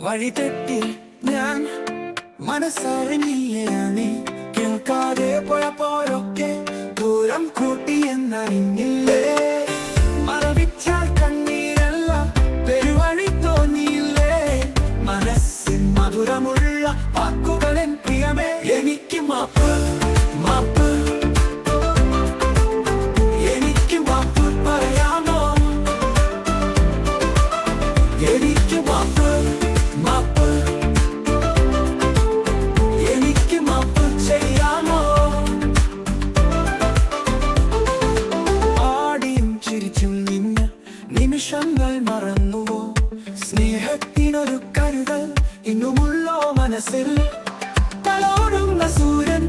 വഴിതെറ്റി ഞാൻ മനസ്സറിഞ്ഞില്ലേ നീ കേൾക്കാതെ പോയപ്പോഴൊക്കെ ദൂരം കൂട്ടി എന്നറിഞ്ഞില്ലേ മറവിച്ചാൽ കണ്ണീരല്ല പെരുവഴി തോന്നിയില്ലേ മനസ്സിൻ മധുരമുള്ള വാക്കുകളൻ പ്രിയമേ എനിക്ക് മാപ്പ് മാപ്പ് എനിക്ക് മാപ്പ് പറയാമോ എനിക്ക് മാപ്പ് മാപ്പ് എനിക്ക് മാപ്പ് ചെയ്യാമോ ആടിയും ചിരിച്ചും നിന്ന നിമിഷങ്ങൾ മറന്നുവോ സ്നേഹത്തിനൊരു കരുതൽ ഇന്നുമുള്ളോ മനസ്സിൽ തലോടുന്ന സൂര്യൻ